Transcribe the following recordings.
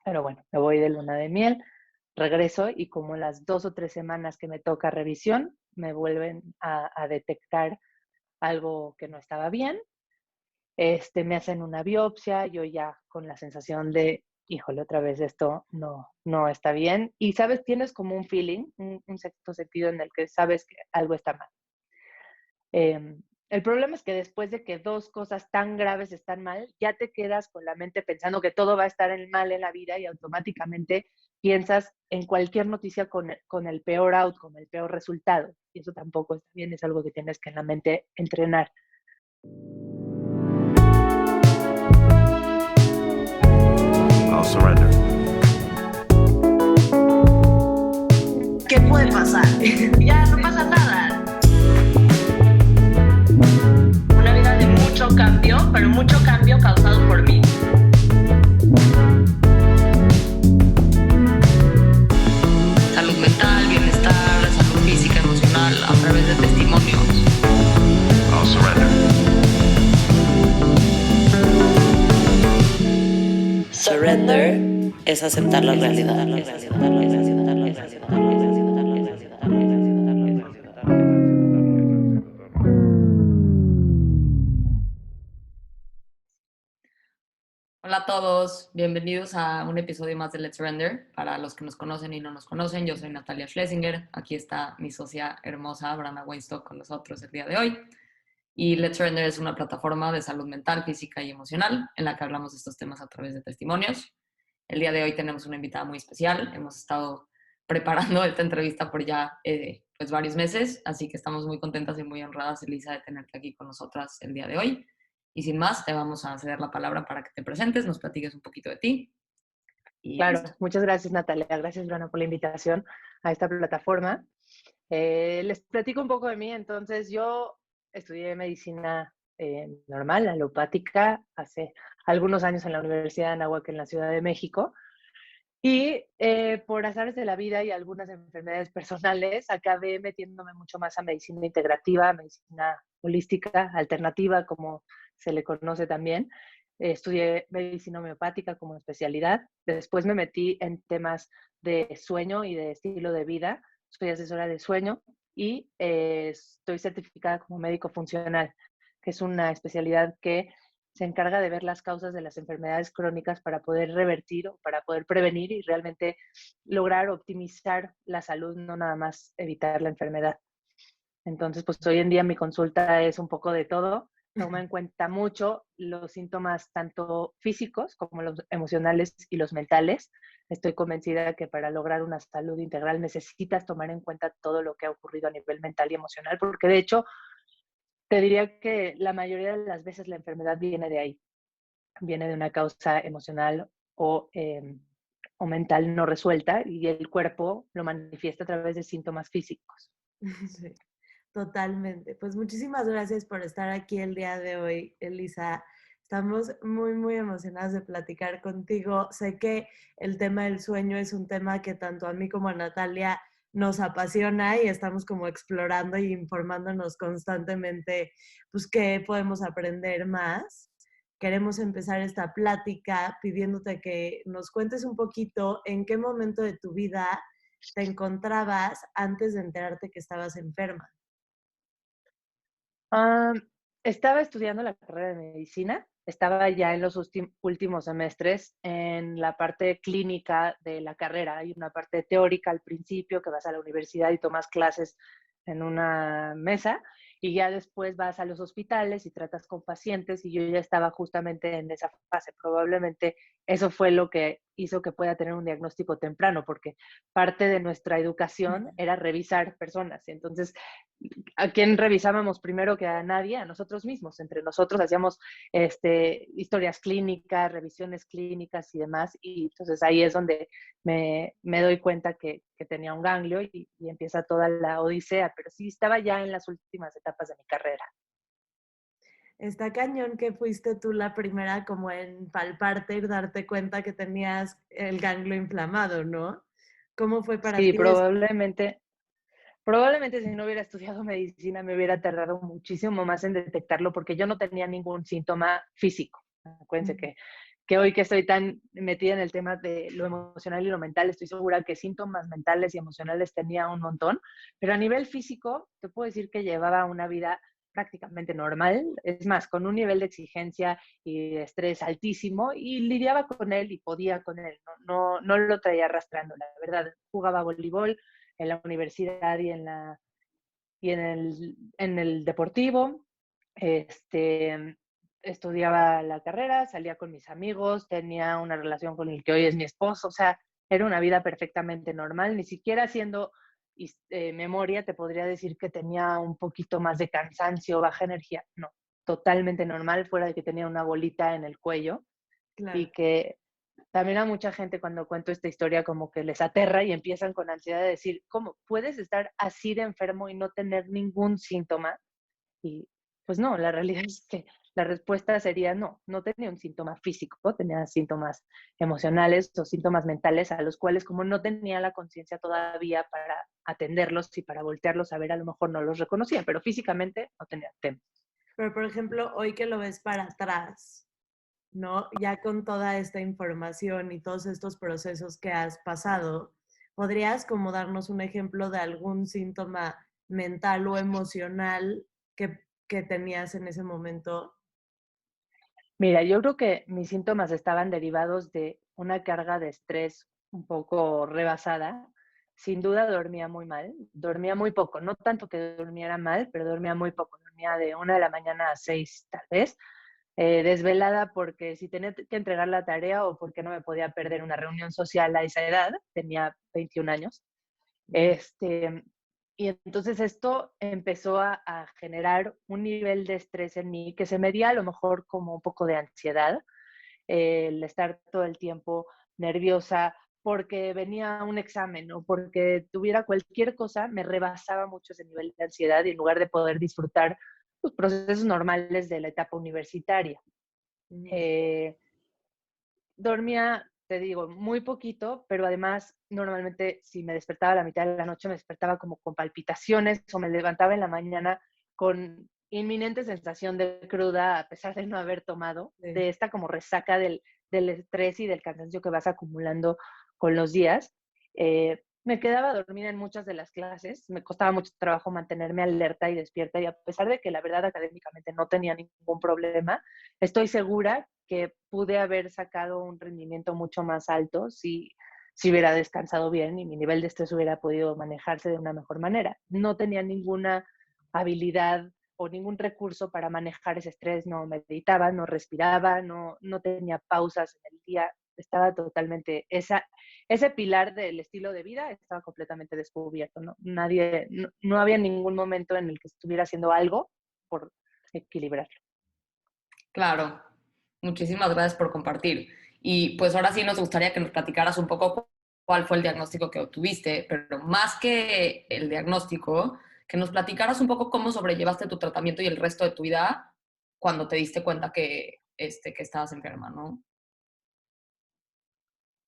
Pero bueno, me voy de luna de miel, regreso y como las 2 o 3 semanas que me toca revisión, me vuelven a detectar algo que no estaba bien. Me hacen una biopsia, yo ya con la sensación de, híjole, otra vez esto no está bien. Y sabes, tienes como un feeling, un sexto sentido en el que sabes que algo está mal. El problema es que después de que dos cosas tan graves están mal, ya te quedas con la mente pensando que todo va a estar mal en la vida y automáticamente piensas en cualquier noticia con el peor outcome, el peor resultado. Y eso tampoco está bien, es algo que tienes que en la mente entrenar. I'll surrender. ¿Qué puede pasar? Ya no pasa nada. Una vida de mucho cambio, pero mucho cambio causado por mí. Salud mental, bienestar, salud física, emocional, a través de testimonios. I'll surrender. Surrender es aceptar la realidad. Hola a todos, bienvenidos a un episodio más de Let's Surrender. Para los que nos conocen y no nos conocen, yo soy Natalia Schlesinger. Aquí está mi socia hermosa, Brana Weinstock, con nosotros el día de hoy. Y Let's Surrender es una plataforma de salud mental, física y emocional en la que hablamos de estos temas a través de testimonios. El día de hoy tenemos una invitada muy especial. Hemos estado preparando esta entrevista por ya pues varios meses, así que estamos muy contentas y muy honradas, Elisa, de tenerte aquí con nosotras el día de hoy. Y sin más, te vamos a ceder la palabra para que te presentes, nos platiques un poquito de ti. Y Claro, listo. muchas gracias Natalia, gracias Brana por la invitación a esta plataforma. Les platico un poco de mí. Entonces, yo estudié medicina normal, alopática, hace algunos años en la Universidad de Anáhuac en la Ciudad de México. Y por azares de la vida y algunas enfermedades personales, acabé metiéndome mucho más a medicina integrativa, medicina holística, alternativa, como se le conoce también. Estudié medicina homeopática como especialidad. Después me metí en temas de sueño y de estilo de vida. Soy asesora de sueño y estoy certificada como médico funcional, que es una especialidad que se encarga de ver las causas de las enfermedades crónicas para poder revertir o para poder prevenir y realmente lograr optimizar la salud, no nada más evitar la enfermedad. Entonces, pues hoy en día mi consulta es un poco de todo. Toma en cuenta mucho los síntomas tanto físicos como los emocionales y los mentales. Estoy convencida que para lograr una salud integral necesitas tomar en cuenta todo lo que ha ocurrido a nivel mental y emocional, porque de hecho te diría que la mayoría de las veces la enfermedad viene de ahí, viene de una causa emocional o mental no resuelta y el cuerpo lo manifiesta a través de síntomas físicos. Sí, totalmente. Pues muchísimas gracias por estar aquí el día de hoy, Elisa. Estamos muy, muy emocionadas de platicar contigo. Sé que el tema del sueño es un tema que tanto a mí como a Natalia nos apasiona y estamos como explorando y informándonos constantemente, pues, qué podemos aprender más. Queremos empezar esta plática pidiéndote que nos cuentes un poquito en qué momento de tu vida te encontrabas antes de enterarte que estabas enferma. Ah, Estaba estudiando la carrera de medicina, estaba ya en los últimos semestres en la parte clínica de la carrera. Hay una parte teórica al principio que vas a la universidad y tomas clases en una mesa y ya después vas a los hospitales y tratas con pacientes y yo ya estaba justamente en esa fase. Probablemente eso fue lo que hizo que pueda tener un diagnóstico temprano, porque parte de nuestra educación era revisar personas. Y entonces, ¿a quién revisábamos primero que a nadie? A nosotros mismos. Entre nosotros hacíamos historias clínicas, revisiones clínicas y demás. Y entonces ahí es donde me doy cuenta que tenía un ganglio y empieza toda la odisea. Pero sí, estaba ya en las últimas etapas de mi carrera. Está cañón que fuiste tú la primera como en palparte y darte cuenta que tenías el ganglio inflamado, ¿no? ¿Cómo fue para Sí, ti eso? probablemente si no hubiera estudiado medicina me hubiera tardado muchísimo más en detectarlo porque yo no tenía ningún síntoma físico. Acuérdense que que hoy que estoy tan metida en el tema de lo emocional y lo mental, estoy segura que síntomas mentales y emocionales tenía un montón, pero a nivel físico te puedo decir que llevaba una vida prácticamente normal, es más, con un nivel de exigencia y de estrés altísimo y lidiaba con él y podía con él, no lo traía arrastrando, la verdad. Jugaba voleibol en la universidad y en el deportivo, estudiaba la carrera, salía con mis amigos, tenía una relación con el que hoy es mi esposo, o sea, era una vida perfectamente normal, ni siquiera haciendo memoria te podría decir que tenía un poquito más de cansancio, baja energía, no, totalmente normal, fuera de que tenía una bolita en el cuello Claro. y que también a mucha gente cuando cuento esta historia como que les aterra y empiezan con ansiedad de decir, ¿cómo puedes estar así de enfermo y no tener ningún síntoma? Y pues no, la realidad es que la respuesta sería no, no tenía un síntoma físico, tenía síntomas emocionales o síntomas mentales a los cuales como no tenía la conciencia todavía para atenderlos y para voltearlos a ver, a lo mejor no los reconocía, pero físicamente no tenía tema. Pero, por ejemplo, hoy que lo ves para atrás, ¿no? Ya con toda esta información y todos estos procesos que has pasado, ¿podrías como darnos un ejemplo de algún síntoma mental o emocional que tenías en ese momento? Mira, yo creo que mis síntomas estaban derivados de una carga de estrés un poco rebasada. Sin duda dormía muy mal, dormía muy poco, no tanto que durmiera mal, pero dormía muy poco, dormía de 1 de la mañana a 6 tal vez, desvelada porque si tenía que entregar la tarea o porque no me podía perder una reunión social a esa edad, tenía 21 años. Mm. Y entonces esto empezó a generar un nivel de estrés en mí que se medía a lo mejor como un poco de ansiedad, el estar todo el tiempo nerviosa porque venía un examen o porque tuviera cualquier cosa, me rebasaba mucho ese nivel de ansiedad y en lugar de poder disfrutar los procesos normales de la etapa universitaria. Ujú. Eh, Dormía, te digo, muy poquito, pero además normalmente si me despertaba a la mitad de la noche me despertaba como con palpitaciones o me levantaba en la mañana con inminente sensación de cruda a pesar de no haber tomado, Sí. de esta como resaca del estrés y del cansancio que vas acumulando con los días. Me quedaba dormida en muchas de las clases, me costaba mucho trabajo mantenerme alerta y despierta y a pesar de que la verdad académicamente no tenía ningún problema, estoy segura que pude haber sacado un rendimiento mucho más alto si hubiera descansado bien y mi nivel de estrés hubiera podido manejarse de una mejor manera. No tenía ninguna habilidad o ningún recurso para manejar ese estrés, no meditaba, no respiraba, no tenía pausas en el día, estaba totalmente, ese pilar del estilo de vida estaba completamente descubierto, ¿no? No había ningún momento en el que estuviera haciendo algo por equilibrarlo. Claro, muchísimas gracias por compartir. Y pues ahora sí nos gustaría que nos platicaras un poco cuál fue el diagnóstico que obtuviste, pero más que el diagnóstico, que nos platicaras un poco cómo sobrellevaste tu tratamiento y el resto de tu vida cuando te diste cuenta que estabas enferma, ¿no?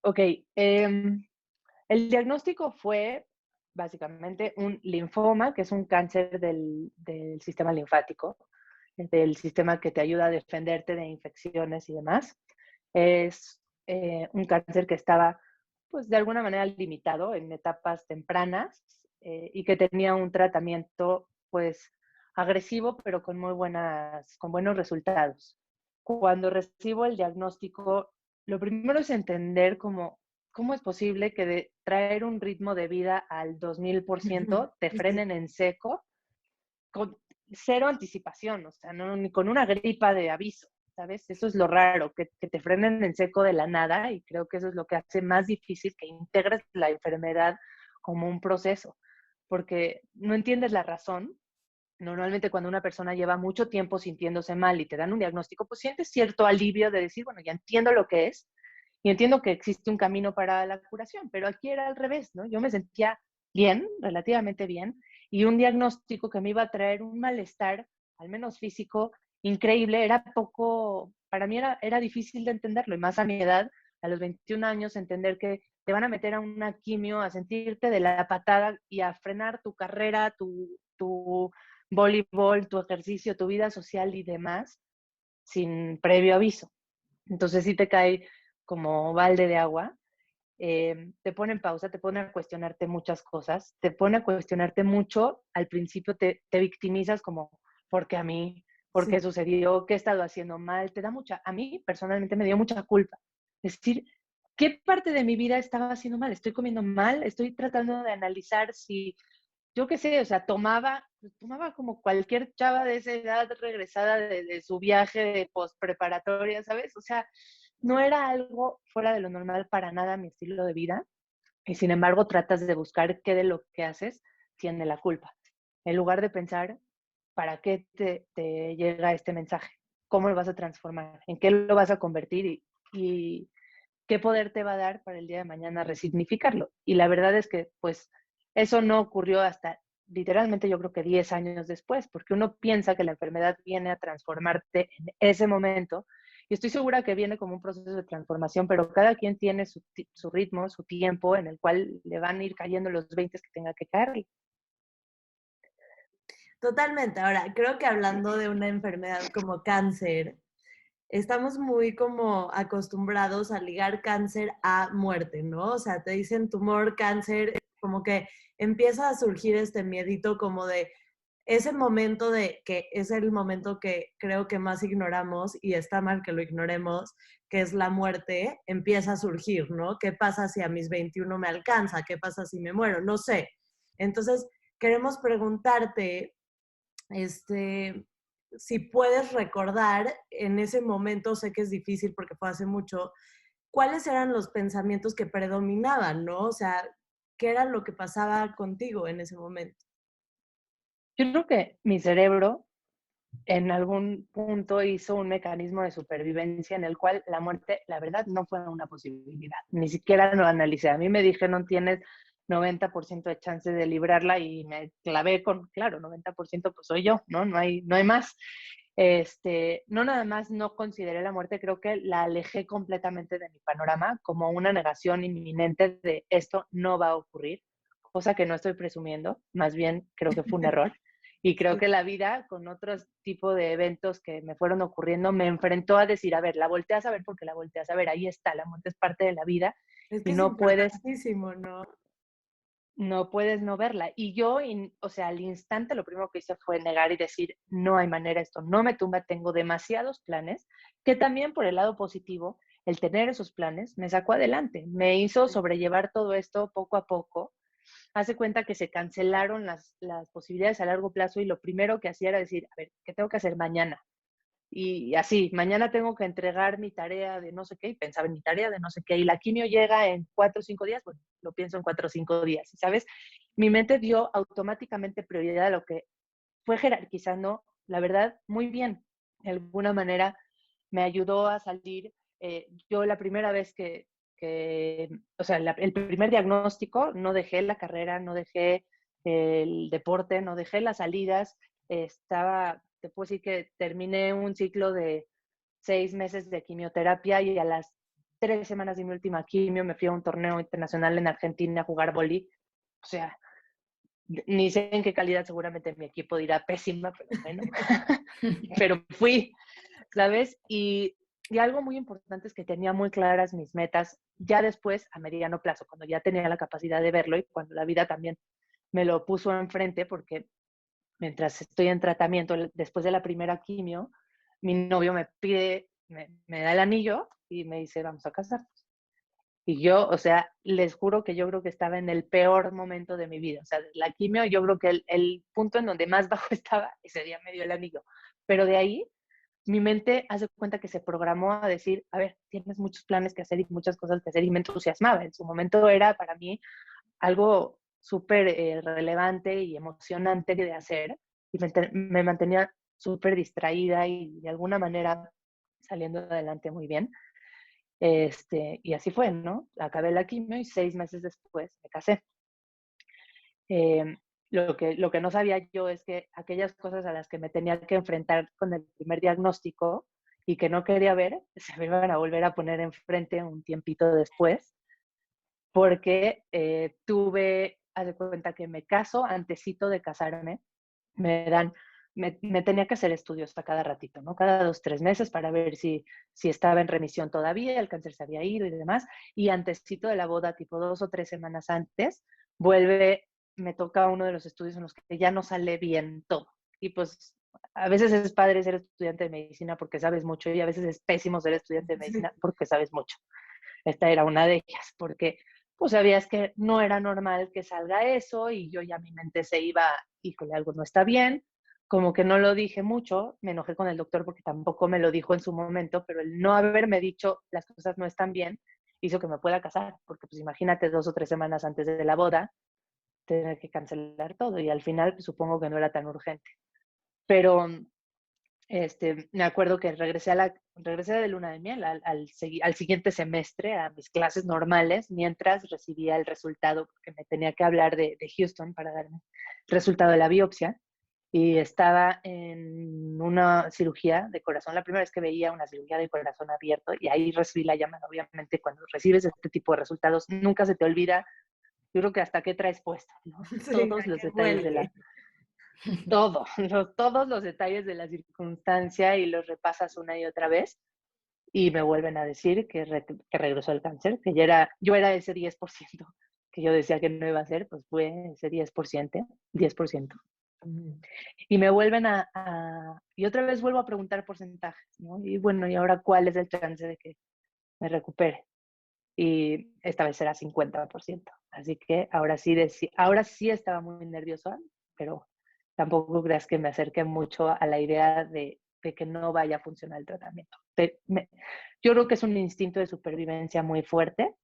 Ok, el diagnóstico fue básicamente un linfoma, que es un cáncer del sistema linfático, del sistema que te ayuda a defenderte de infecciones y demás. Es un cáncer que estaba, pues, de alguna manera limitado en etapas tempranas y que tenía un tratamiento, pues, agresivo, pero con buenos resultados. Cuando recibo el diagnóstico, lo primero es entender cómo es posible que de traer un ritmo de vida al 2000% te Sí. frenen en seco con cero anticipación, o sea, ni con una gripa de aviso, ¿sabes? Eso es lo raro, que te frenen en seco de la nada y creo que eso es lo que hace más difícil que integres la enfermedad como un proceso, porque no entiendes la razón. Normalmente cuando una persona lleva mucho tiempo sintiéndose mal y te dan un diagnóstico, pues sientes cierto alivio de decir, bueno, ya entiendo lo que es y entiendo que existe un camino para la curación, pero aquí era al revés, ¿no? Yo me sentía bien, relativamente bien, y un diagnóstico que me iba a traer un malestar, al menos físico, increíble, era poco, para mí era difícil de entenderlo, y más a mi edad, a los 21 años, entender que te van a meter a una quimio, a sentirte de la patada y a frenar tu carrera, tu voleibol, tu ejercicio, tu vida social y demás, sin previo aviso. Entonces sí te cae como balde de agua. Te pone en pausa, te pone a cuestionarte muchas cosas, te pone a cuestionarte mucho. Al principio te victimizas como, ¿por qué a mí? ¿Por Sí, qué sucedió? ¿Qué he estado haciendo mal? Te da mucha, a mí personalmente me dio mucha culpa. Es decir, ¿qué parte de mi vida estaba haciendo mal? ¿Estoy comiendo mal? Estoy tratando de analizar si, yo qué sé, o sea, tomaba como cualquier chava de esa edad regresada de su viaje de post-preparatoria, ¿sabes? O sea, no era algo fuera de lo normal para nada mi estilo de vida, y sin embargo tratas de buscar qué de lo que haces tiene la culpa, en lugar de pensar para qué te llega este mensaje, cómo lo vas a transformar, en qué lo vas a convertir y qué poder te va a dar para el día de mañana resignificarlo. Y la verdad es que pues eso no ocurrió hasta literalmente yo creo que 10 años después, porque uno piensa que la enfermedad viene a transformarte en ese momento, y estoy segura que viene como un proceso de transformación, pero cada quien tiene su ritmo, su tiempo en el cual le van a ir cayendo los 20 que tenga que caer. totalmente. Ahora, creo que hablando de una enfermedad como cáncer, estamos muy como acostumbrados a ligar cáncer a muerte, ¿no? O sea, te dicen tumor, cáncer, como que empieza a surgir este miedito como de ese momento de que es el momento que creo que más ignoramos y está mal que lo ignoremos, que es la muerte, empieza a surgir, ¿no? ¿Qué pasa si a mis 21 me alcanza? ¿Qué pasa si me muero? No sé. Entonces, queremos preguntarte, este, si puedes recordar en ese momento, sé que es difícil porque fue hace mucho, ¿cuáles eran los pensamientos que predominaban, no? O sea, ¿qué era lo que pasaba contigo en ese momento? Yo creo que mi cerebro en algún punto hizo un mecanismo de supervivencia en el cual la muerte, la verdad, no fue una posibilidad. Ni siquiera lo analicé. A mí me dijeron, tienes 90% de chance de librarla y me clavé con, claro, 90% pues soy yo, ¿no? No hay más. No nada más no consideré la muerte, creo que la alejé completamente de mi panorama como una negación inminente de esto no va a ocurrir, cosa que no estoy presumiendo, más bien creo que fue un error. Y creo Sí. que la vida, con otros tipos de eventos que me fueron ocurriendo, me enfrentó a decir, a ver, la volteas a ver porque la volteas a ver, ahí está, la muerte es parte de la vida Es que y es importantísimo, ¿no? no puedes no verla. Y yo, o sea, al instante lo primero que hice fue negar y decir, no hay manera, esto no me tumba, tengo demasiados planes, que también por el lado positivo, el tener esos planes me sacó adelante, me hizo sobrellevar todo esto poco a poco. Hace cuenta que se cancelaron las posibilidades a largo plazo y lo primero que hacía era decir, a ver, ¿qué tengo que hacer mañana? Y así, mañana tengo que entregar mi tarea de no sé qué, y pensaba en mi tarea de no sé qué, y la quimio llega en 4 o 5 días, bueno, lo pienso en 4 o 5 días, ¿sabes? Mi mente dio automáticamente prioridad a lo que fue jerarquizando, la verdad, muy bien. De alguna manera me ayudó a salir. Yo la primera vez o sea, el primer diagnóstico, no dejé la carrera, no dejé el deporte, no dejé las salidas. Te puedo decir que terminé un ciclo de 6 meses de quimioterapia y a las 3 semanas de mi última quimio me fui a un torneo internacional en Argentina a jugar boli. O sea, ni sé en qué calidad, seguramente mi equipo dirá pésima, pero bueno, pero fui, ¿sabes? Y algo muy importante es que tenía muy claras mis metas ya después a mediano plazo, cuando ya tenía la capacidad de verlo y cuando la vida también me lo puso enfrente, porque mientras estoy en tratamiento, después de la primera quimio, mi novio me da el anillo y me dice, vamos a casarnos. Y yo, o sea, les juro que yo creo que estaba en el peor momento de mi vida. O sea, la quimio, yo creo que el punto en donde más bajo estaba, ese día me dio el anillo. Pero de ahí, mi mente hace cuenta que se programó a decir, a ver, tienes muchos planes que hacer y muchas cosas que hacer, y me entusiasmaba. En su momento era para mí algo súper relevante y emocionante de hacer, y me mantenía súper distraída y de alguna manera saliendo adelante muy bien. Y así fue, ¿no? Acabé la quimio y 6 meses después me casé. Eh, lo que no sabía yo es que aquellas cosas a las que me tenía que enfrentar con el primer diagnóstico y que no quería ver, se me iban a volver a poner enfrente un tiempito después, porque haz de cuenta que me caso, antesito de casarme, me dan me tenía que hacer estudios a cada ratito, ¿no? Cada 2, 3 meses para ver si estaba en remisión todavía, el cáncer se había ido y demás. Y antesito de la boda, tipo 2 o 3 semanas antes, me toca uno de los estudios en los que ya no sale bien todo. Y pues a veces es padre ser estudiante de medicina porque sabes mucho y a veces es pésimo ser estudiante de medicina porque sabes mucho. Esta era una de ellas, porque pues sabías que no era normal que salga eso y yo ya mi mente se iba, híjole, algo no está bien, como que no lo dije mucho, me enojé con el doctor porque tampoco me lo dijo en su momento, pero el no haberme dicho las cosas no están bien hizo que me pueda casar, porque pues imagínate 2 o 3 semanas antes de la boda, tener que cancelar todo y al final pues, supongo que no era tan urgente. Pero me acuerdo que regresé de luna de miel al siguiente semestre a mis clases normales mientras recibía el resultado, porque me tenía que hablar de Houston para darme el resultado de la biopsia y estaba en una cirugía de corazón, la primera vez que veía una cirugía de corazón abierto y ahí recibí la llamada. Obviamente cuando recibes este tipo de resultados nunca se te olvida, yo creo que hasta qué traes puesto, ¿no? Sí, Todos los detalles de la todos los detalles de la circunstancia y los repasas una y otra vez y me vuelven a decir que regresó el cáncer, que yo era ese 10% que yo decía que no iba a ser, pues fue ese 10%. Y me vuelven y otra vez vuelvo a preguntar porcentajes, ¿no? Y bueno, ¿y ahora cuál es el chance de que me recupere? Y esta vez era 50%. Así que ahora sí estaba muy nerviosa, pero tampoco creas que me acerqué mucho a la idea de que no vaya a funcionar el tratamiento. Yo creo que es un instinto de supervivencia muy fuerte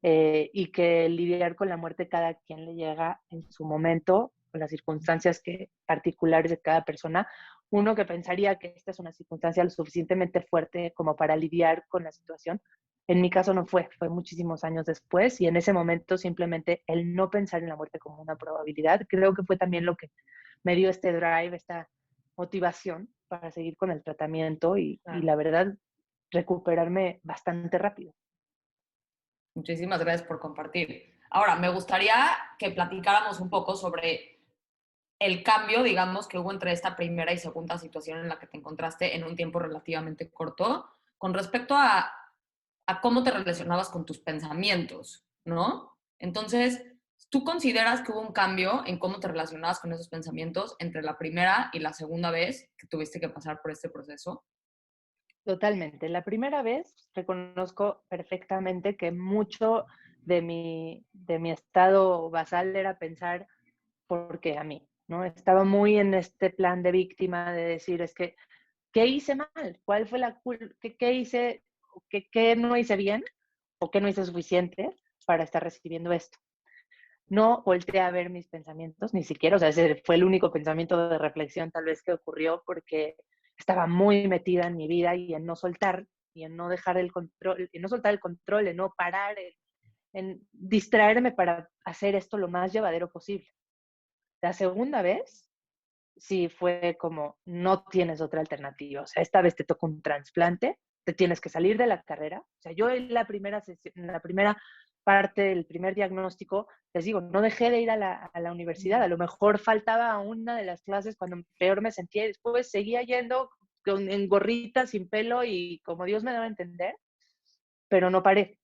y que lidiar con la muerte cada quien le llega en su momento, con las circunstancias particulares de cada persona. Uno que pensaría que esta es una circunstancia lo suficientemente fuerte como para lidiar con la situación. En mi caso no fue muchísimos años después y en ese momento simplemente el no pensar en la muerte como una probabilidad, creo que fue también lo que me dio este drive, esta motivación para seguir con el tratamiento y la verdad recuperarme bastante rápido. Muchísimas gracias por compartir. Ahora, me gustaría que platicáramos un poco sobre el cambio, digamos, que hubo entre esta primera y segunda situación en la que te encontraste en un tiempo relativamente corto, con respecto a cómo te relacionabas con tus pensamientos, ¿no? Entonces, ¿tú consideras que hubo un cambio en cómo te relacionabas con esos pensamientos entre la primera y la segunda vez que tuviste que pasar por este proceso? Totalmente. La primera vez reconozco perfectamente que mucho de mi estado basal era pensar porque a mí, ¿no? Estaba muy en este plan de víctima de decir, es que, ¿qué hice mal? ¿Cuál fue la culpa? ¿Qué hice? ¿Qué no hice bien? ¿O qué no hice suficiente para estar recibiendo esto? No volteé a ver mis pensamientos, ni siquiera, o sea, ese fue el único pensamiento de reflexión tal vez que ocurrió porque estaba muy metida en mi vida y en no soltar, y en no dejar el control, en no soltar el control, en no parar, en distraerme para hacer esto lo más llevadero posible. La segunda vez, sí fue como, no tienes otra alternativa, o sea, esta vez te toca un trasplante, te tienes que salir de la carrera, o sea, yo en la primera parte del primer diagnóstico, les digo, no dejé de ir a la universidad, a lo mejor faltaba una de las clases cuando peor me sentía y después seguía yendo en gorrita, sin pelo y como Dios me daba a entender, pero no paré.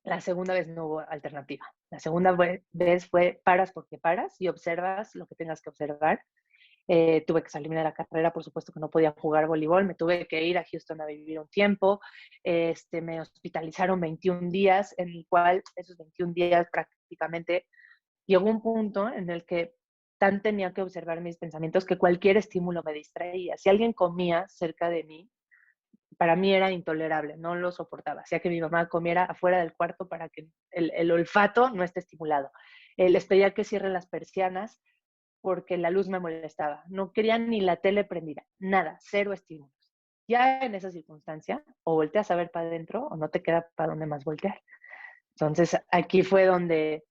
La segunda vez no hubo alternativa. La segunda vez fue paras porque paras y observas lo que tengas que observar. Tuve que salirme de la carrera, por supuesto que no podía jugar voleibol, me tuve que ir a Houston a vivir un tiempo, me hospitalizaron 21 días, en el cual esos 21 días prácticamente llegó un punto en el que tan tenía que observar mis pensamientos que cualquier estímulo me distraía. Si alguien comía cerca de mí, para mí era intolerable, no lo soportaba. Hacía que mi mamá comiera afuera del cuarto para que el olfato no esté estimulado. Les pedía que cierren las persianas porque la luz me molestaba. No quería ni la tele prendida, nada, cero estímulos. Ya en esa circunstancia, o volteas a ver para adentro o no te queda para dónde más voltear. Entonces, aquí fue donde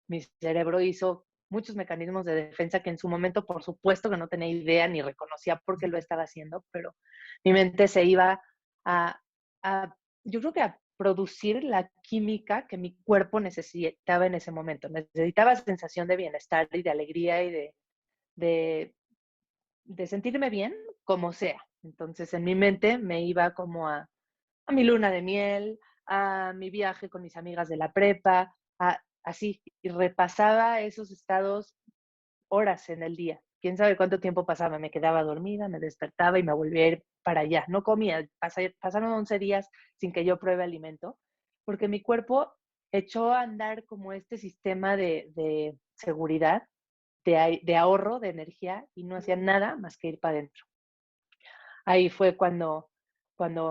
mi cerebro hizo muchos mecanismos de defensa que en su momento, por supuesto que no tenía idea ni reconocía por qué lo estaba haciendo, pero mi mente se iba a, yo creo que a producir la química que mi cuerpo necesitaba en ese momento. Necesitaba sensación de bienestar y de alegría y de de sentirme bien como sea. Entonces en mi mente me iba como a mi luna de miel, a mi viaje con mis amigas de la prepa, así, y repasaba esos estados horas en el día. Quién sabe cuánto tiempo pasaba, me quedaba dormida, me despertaba y me volvía a ir para allá. No comía, pasaron 11 días sin que yo pruebe alimento, porque mi cuerpo echó a andar como este sistema de seguridad, de ahorro de energía y no hacía nada más que ir para adentro. Ahí fue cuando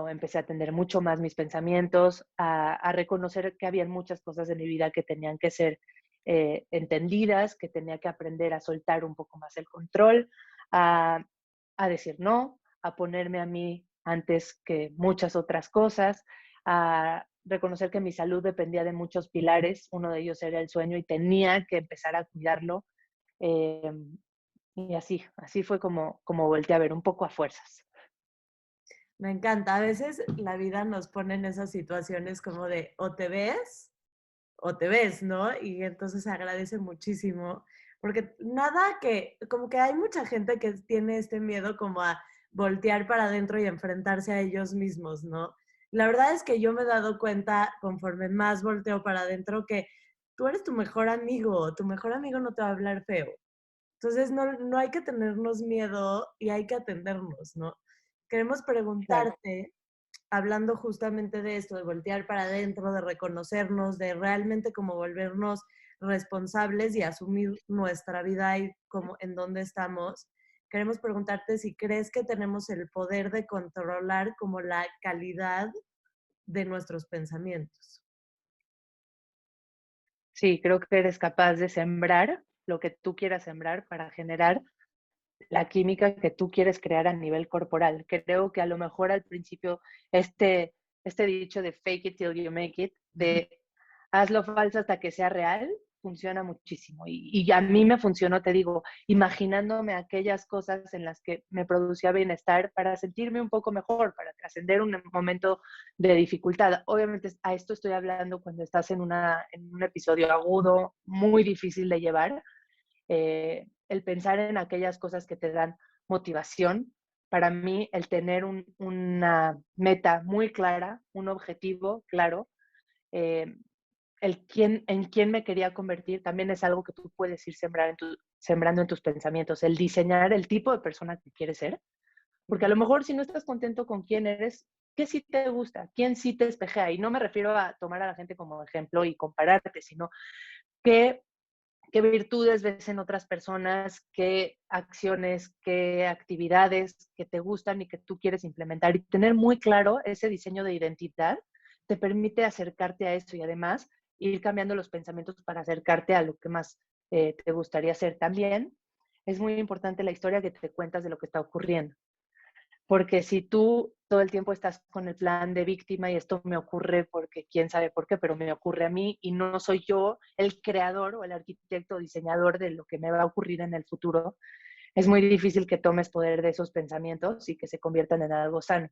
empecé a atender mucho más mis pensamientos, a reconocer que había muchas cosas en mi vida que tenían que ser entendidas, que tenía que aprender a soltar un poco más el control, a, a decir no, a ponerme a mí antes que muchas otras cosas, a reconocer que mi salud dependía de muchos pilares, uno de ellos era el sueño y tenía que empezar a cuidarlo. eh, y así fue como volteé a ver, un poco a fuerzas. Me encanta. A veces la vida nos pone en esas situaciones como de o te ves, ¿no? Y entonces se agradece muchísimo, porque nada que, como que hay mucha gente que tiene este miedo como a voltear para adentro y enfrentarse a ellos mismos, ¿no? La verdad es que yo me he dado cuenta conforme más volteo para adentro que tú eres tu mejor amigo no te va a hablar feo. Entonces no hay que tenernos miedo y hay que atendernos, ¿no? Queremos Claro. preguntarte, hablando justamente de esto, de voltear para adentro, de reconocernos, de realmente como volvernos responsables y asumir nuestra vida y como en dónde estamos, queremos preguntarte si crees que tenemos el poder de controlar como la calidad de nuestros pensamientos. Sí, creo que eres capaz de sembrar lo que tú quieras sembrar para generar la química que tú quieres crear a nivel corporal. Creo que a lo mejor al principio este dicho de fake it till you make it, de hazlo falso hasta que sea real, funciona muchísimo. Y a mí me funcionó, te digo, imaginándome aquellas cosas en las que me producía bienestar para sentirme un poco mejor, para trascender un momento de dificultad. Obviamente a esto estoy hablando cuando estás en un episodio agudo, muy difícil de llevar, el pensar en aquellas cosas que te dan motivación. Para mí, el tener una meta muy clara, un objetivo claro, eh, en quién me quería convertir, también es algo que tú puedes ir sembrando en tus pensamientos, el diseñar el tipo de persona que quieres ser, porque a lo mejor si no estás contento con quién eres, ¿qué sí te gusta? ¿Quién sí te espejea? Y no me refiero a tomar a la gente como ejemplo y compararte, sino qué qué virtudes ves en otras personas, qué acciones, qué actividades que te gustan y que tú quieres implementar. Y tener muy claro ese diseño de identidad te permite acercarte a eso y además ir cambiando los pensamientos para acercarte a lo que más te gustaría hacer. También es muy importante la historia que te cuentas de lo que está ocurriendo. Porque si tú todo el tiempo estás con el plan de víctima y esto me ocurre porque quién sabe por qué, pero me ocurre a mí y no soy yo el creador o el arquitecto o diseñador de lo que me va a ocurrir en el futuro, es muy difícil que tomes poder de esos pensamientos y que se conviertan en algo sano.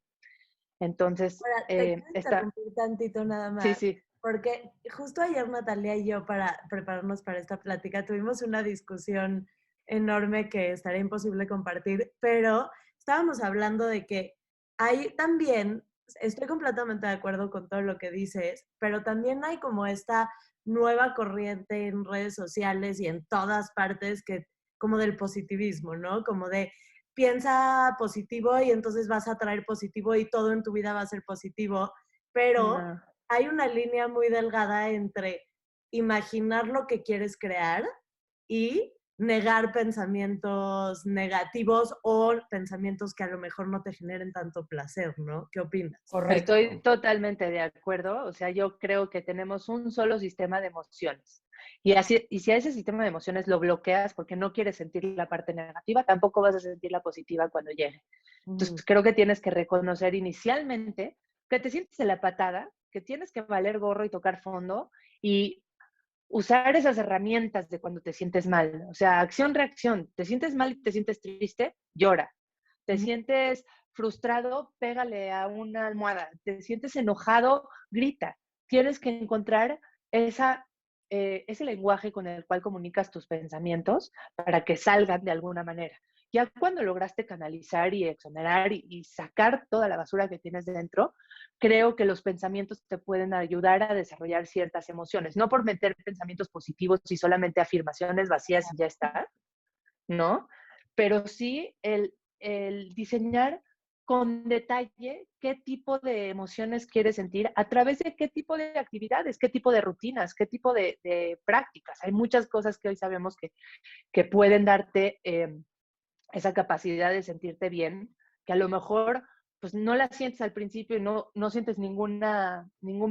Entonces, Ahora, te quiero interrumpir tantito nada sí, más, sí, porque justo ayer Natalia y yo para prepararnos para esta plática tuvimos una discusión enorme que estaría imposible compartir, pero estábamos hablando de que hay también, estoy completamente de acuerdo con todo lo que dices, pero también hay como esta nueva corriente en redes sociales y en todas partes que como del positivismo, ¿no? Como de piensa positivo y entonces vas a traer positivo y todo en tu vida va a ser positivo, pero no. hay una línea muy delgada entre imaginar lo que quieres crear y negar pensamientos negativos o pensamientos que a lo mejor no te generen tanto placer, ¿no? ¿Qué opinas? Estoy Correcto. totalmente de acuerdo. O sea, yo creo que tenemos un solo sistema de emociones. Y si a ese sistema de emociones lo bloqueas porque no quieres sentir la parte negativa, tampoco vas a sentir la positiva cuando llegue. Ujú. Entonces, creo que tienes que reconocer inicialmente que te sientes en la patada, que tienes que valer gorro y tocar fondo y usar esas herramientas de cuando te sientes mal. O sea, acción-reacción. Te sientes mal y te sientes triste, llora. Te Ujú. sientes frustrado, pégale a una almohada. Te sientes enojado, grita. Tienes que encontrar ese lenguaje con el cual comunicas tus pensamientos para que salgan de alguna manera. Ya cuando lograste canalizar y exonerar y sacar toda la basura que tienes dentro, creo que los pensamientos te pueden ayudar a desarrollar ciertas emociones. No por meter pensamientos positivos y solamente afirmaciones vacías y ya está, ¿no? Pero sí el diseñar con detalle qué tipo de emociones quieres sentir a través de qué tipo de actividades, qué tipo de rutinas, qué tipo de prácticas. Hay muchas cosas que hoy sabemos que pueden darte esa capacidad de sentirte bien, que a lo mejor pues no la sientes al principio y no sientes ningún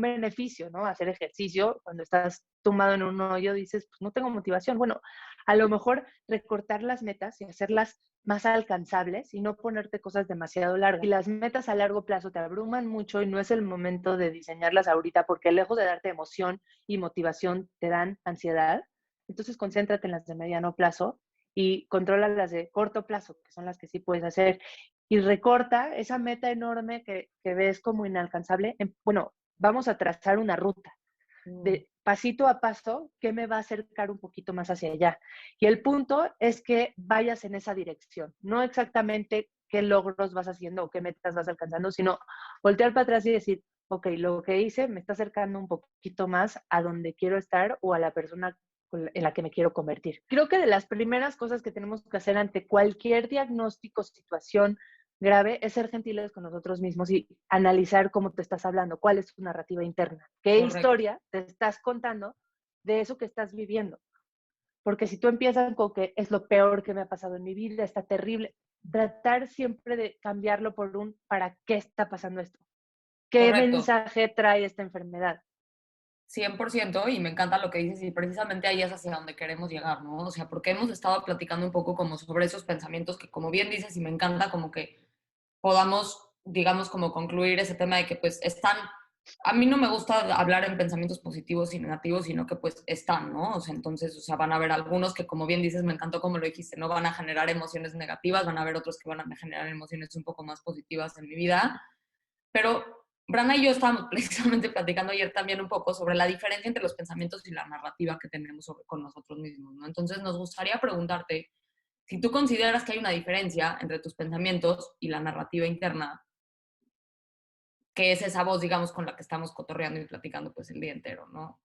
beneficio, ¿no? Hacer ejercicio, cuando estás tumbado en un hoyo, dices, pues no tengo motivación. Bueno, a lo mejor recortar las metas y hacerlas más alcanzables y no ponerte cosas demasiado largas. Y las metas a largo plazo te abruman mucho y no es el momento de diseñarlas ahorita porque lejos de darte emoción y motivación, te dan ansiedad. Entonces concéntrate en las de mediano plazo y controla las de corto plazo, que son las que sí puedes hacer. Y recorta esa meta enorme que ves como inalcanzable. Bueno, vamos a trazar una ruta de pasito a paso que me va a acercar un poquito más hacia allá. Y el punto es que vayas en esa dirección, no exactamente qué logros vas haciendo o qué metas vas alcanzando, sino voltear para atrás y decir, ok, lo que hice me está acercando un poquito más a donde quiero estar o a la persona en la que me quiero convertir. Creo que de las primeras cosas que tenemos que hacer ante cualquier diagnóstico, situación grave, es ser gentiles con nosotros mismos y analizar cómo te estás hablando, cuál es tu narrativa interna, qué Correcto. historia te estás contando de eso que estás viviendo. Porque si tú empiezas con que es lo peor que me ha pasado en mi vida, está terrible, tratar siempre de cambiarlo por un ¿para qué está pasando esto? ¿Qué Correcto. mensaje trae esta enfermedad? 100% y me encanta lo que dices y precisamente ahí es hacia donde queremos llegar, ¿no? O sea, porque hemos estado platicando un poco como sobre esos pensamientos que como bien dices y me encanta como que podamos, digamos, como concluir ese tema de que pues están, a mí no me gusta hablar en pensamientos positivos y negativos, sino que pues están, ¿no? O sea, entonces, o sea, van a haber algunos que como bien dices, me encantó como lo dijiste, no van a generar emociones negativas, van a haber otros que van a generar emociones un poco más positivas en mi vida, pero Brana y yo estábamos precisamente platicando ayer también un poco sobre la diferencia entre los pensamientos y la narrativa que tenemos con nosotros mismos, ¿no? Entonces nos gustaría preguntarte si tú consideras que hay una diferencia entre tus pensamientos y la narrativa interna, que es esa voz, digamos, con la que estamos cotorreando y platicando pues el día entero, ¿no?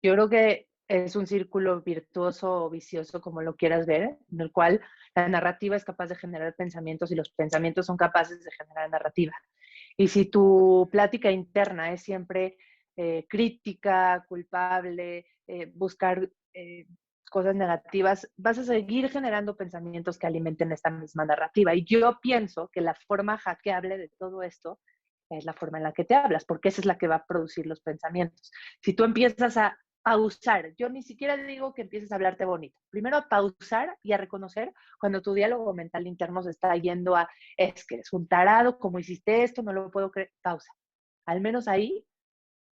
Yo creo que es un círculo virtuoso o vicioso, como lo quieras ver, en el cual la narrativa es capaz de generar pensamientos y los pensamientos son capaces de generar narrativa. Y si tu plática interna es siempre crítica, culpable, buscar cosas negativas, vas a seguir generando pensamientos que alimenten esta misma narrativa. Y yo pienso que la forma hackeable de todo esto es la forma en la que te hablas, porque esa es la que va a producir los pensamientos. Si tú empiezas a pausar, yo ni siquiera digo que empieces a hablarte bonito, primero a pausar y a reconocer cuando tu diálogo mental interno se está yendo a, es que eres un tarado, ¿cómo hiciste esto? No lo puedo creer, pausa. Al menos ahí,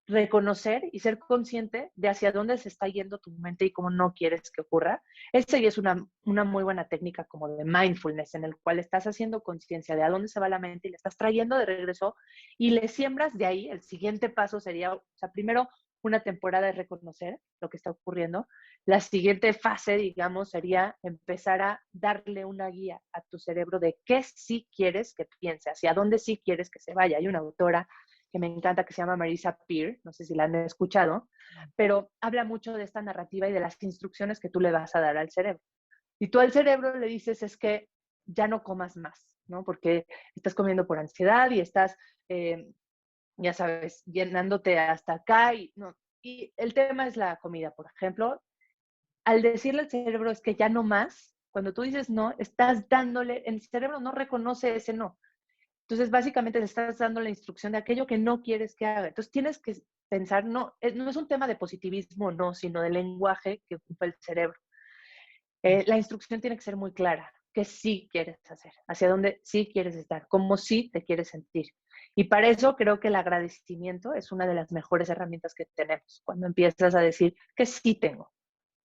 reconocer y ser consciente de hacia dónde se está yendo tu mente y cómo no quieres que ocurra. Esa ya es una muy buena técnica como de mindfulness, en el cual estás haciendo conciencia de a dónde se va la mente y le estás trayendo de regreso y le siembras de ahí. El siguiente paso sería, o sea, primero una temporada de reconocer lo que está ocurriendo. La siguiente fase, digamos, sería empezar a darle una guía a tu cerebro de qué sí quieres que piense, hacia dónde sí quieres que se vaya. Hay una autora que me encanta, que se llama Marisa Peer, no sé si la han escuchado, pero habla mucho de esta narrativa y de las instrucciones que tú le vas a dar al cerebro. Y tú al cerebro le dices es que ya no comas más, ¿no? Porque estás comiendo por ansiedad y estás, ya sabes, llenándote hasta acá. Y el tema es la comida, por ejemplo. Al decirle al cerebro es que ya no más, cuando tú dices no, estás dándole, el cerebro no reconoce ese no. Entonces, básicamente le estás dando la instrucción de aquello que no quieres que haga. Entonces, tienes que pensar, no es un tema de positivismo, no, sino de lenguaje que ocupa el cerebro. La instrucción tiene que ser muy clara, qué sí quieres hacer, hacia dónde sí quieres estar, cómo sí te quieres sentir. Y para eso creo que el agradecimiento es una de las mejores herramientas que tenemos, cuando empiezas a decir que sí tengo,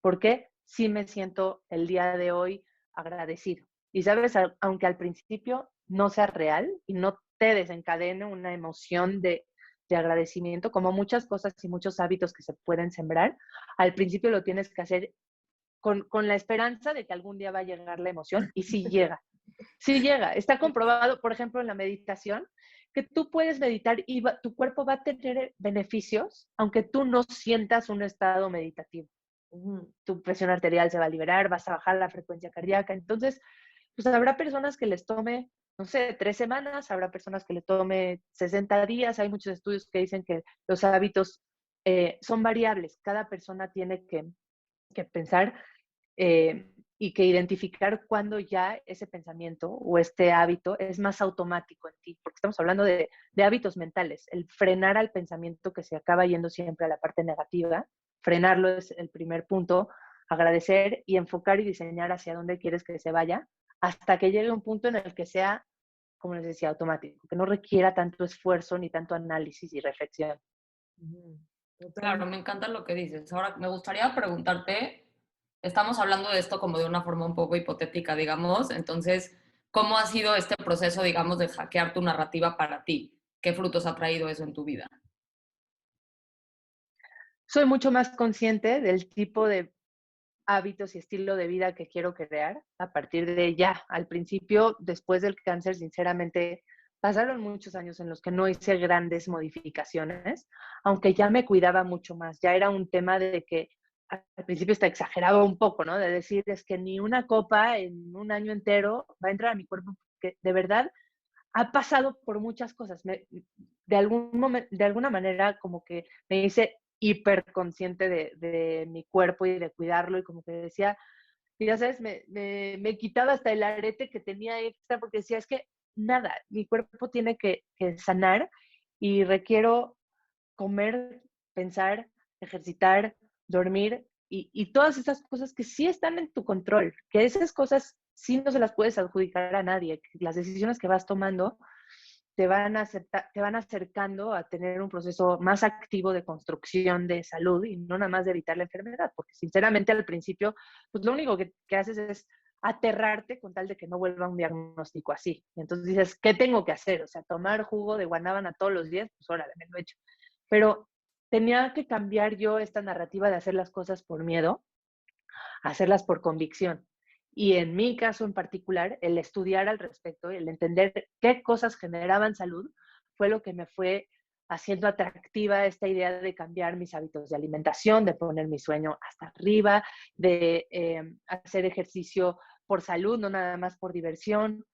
porque sí me siento el día de hoy agradecido. Y sabes, aunque al principio no sea real y no te desencadene una emoción de agradecimiento, como muchas cosas y muchos hábitos que se pueden sembrar, al principio lo tienes que hacer con la esperanza de que algún día va a llegar la emoción, y sí llega. Sí llega. Está comprobado, por ejemplo, en la meditación, que tú puedes meditar y tu cuerpo va a tener beneficios, aunque tú no sientas un estado meditativo. Tu presión arterial se va a liberar, vas a bajar la frecuencia cardíaca. Entonces, pues habrá personas que les tome, no sé, 3 semanas, habrá personas que les tome 60 días. Hay muchos estudios que dicen que los hábitos son variables. Cada persona tiene que pensar y que identificar cuándo ya ese pensamiento o este hábito es más automático en ti, porque estamos hablando de hábitos mentales, el frenar al pensamiento que se acaba yendo siempre a la parte negativa, frenarlo es el primer punto, agradecer y enfocar y diseñar hacia dónde quieres que se vaya, hasta que llegue un punto en el que sea, como les decía, automático, que no requiera tanto esfuerzo ni tanto análisis y reflexión. Claro, me encanta lo que dices. Ahora, me gustaría preguntarte, estamos hablando de esto como de una forma un poco hipotética, digamos, entonces, ¿cómo ha sido este proceso, digamos, de hackear tu narrativa para ti? ¿Qué frutos ha traído eso en tu vida? Soy mucho más consciente del tipo de hábitos y estilo de vida que quiero crear a partir de ya. Al principio, después del cáncer, sinceramente, pasaron muchos años en los que no hice grandes modificaciones, aunque ya me cuidaba mucho más. Ya era un tema de que al principio está exagerado un poco, ¿no? De decir, es que ni una copa en un año entero va a entrar a mi cuerpo, porque de verdad ha pasado por muchas cosas. De alguna manera como que me hice hiperconsciente de mi cuerpo y de cuidarlo y como que decía, ya sabes, me quitaba hasta el arete que tenía extra porque decía, es que nada, mi cuerpo tiene que sanar y requiero comer, pensar, ejercitar, dormir y todas esas cosas que sí están en tu control, que esas cosas sí no se las puedes adjudicar a nadie, que las decisiones que vas tomando te van acercando a tener un proceso más activo de construcción de salud y no nada más de evitar la enfermedad, porque sinceramente al principio, pues lo único que haces es aterrarte con tal de que no vuelva un diagnóstico así. Y entonces dices, ¿qué tengo que hacer? O sea, tomar jugo de guanábana todos los días, pues órale, me lo he hecho. Pero tenía que cambiar yo esta narrativa de hacer las cosas por miedo, a hacerlas por convicción. Y en mi caso en particular, el estudiar al respecto, el entender qué cosas generaban salud, fue lo que me fue haciendo atractiva esta idea de cambiar mis hábitos de alimentación, de poner mi sueño hasta arriba, de hacer ejercicio por salud, no nada más por diversión,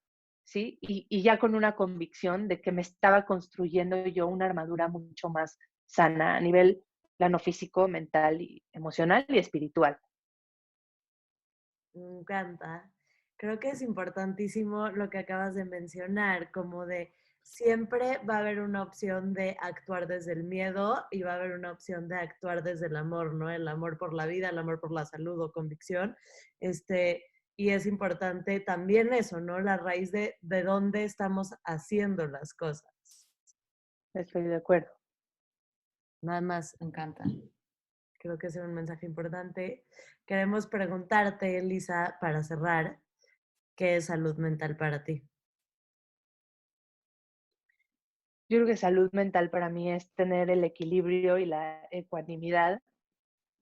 ¿sí? Y ya con una convicción de que me estaba construyendo yo una armadura mucho más sana a nivel plano físico, mental, y emocional y espiritual. Me encanta. Creo que es importantísimo lo que acabas de mencionar, como de siempre va a haber una opción de actuar desde el miedo y va a haber una opción de actuar desde el amor, ¿no? El amor por la vida, el amor por la salud o convicción. Y es importante también eso, ¿no? La raíz de dónde estamos haciendo las cosas. Estoy de acuerdo. Nada más, Me encanta. creo que es un mensaje importante. Queremos preguntarte, Elisa, para cerrar, ¿qué es salud mental para ti? Yo creo que salud mental para mí es tener el equilibrio y la ecuanimidad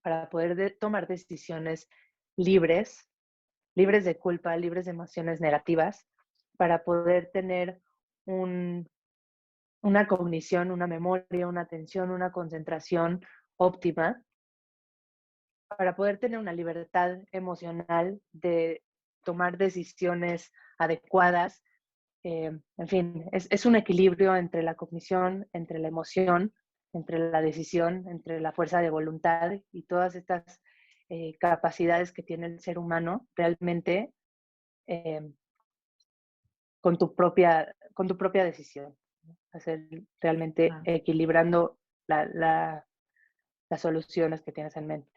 para poder tomar decisiones libres, libres de culpa, libres de emociones negativas, para poder tener un, una cognición, una memoria, una atención, una concentración óptima, para poder tener una libertad emocional de tomar decisiones adecuadas. En fin, es un equilibrio entre la cognición, entre la emoción, entre la decisión, entre la fuerza de voluntad y todas estas capacidades que tiene el ser humano realmente eh, con tu propia decisión. Hacer realmente Ah, equilibrando las soluciones que tienes en mente.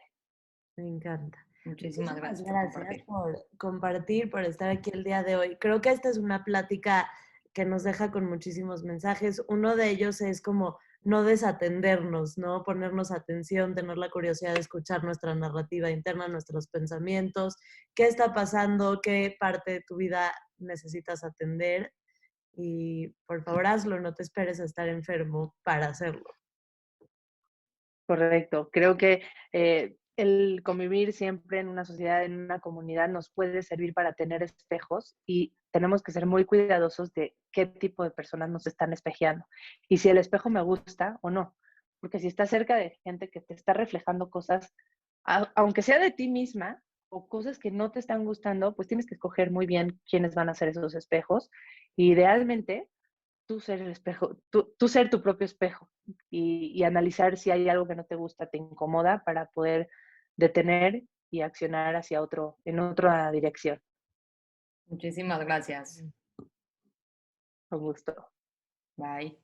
me encanta. Muchísimas Muchísimas gracias por gracias compartir. por compartir, por estar aquí el día de hoy. Creo que esta es una plática que nos deja con muchísimos mensajes. Uno de ellos es como no desatendernos, ¿no? Ponernos atención, tener la curiosidad de escuchar nuestra narrativa interna, nuestros pensamientos, qué está pasando, qué parte de tu vida necesitas atender y por favor hazlo, no te esperes a estar enfermo para hacerlo. Correcto. Creo que el convivir siempre en una sociedad, en una comunidad, nos puede servir para tener espejos y tenemos que ser muy cuidadosos de qué tipo de personas nos están espejeando y si el espejo me gusta o no. Porque si estás cerca de gente que te está reflejando cosas, aunque sea de ti misma o cosas que no te están gustando, pues tienes que escoger muy bien quiénes van a ser esos espejos. Y idealmente, tú ser el espejo, tú ser tu propio espejo y analizar si hay algo que no te gusta, te incomoda para poder detener y accionar hacia otro, en otra dirección. Muchísimas gracias. Con gusto. Bye.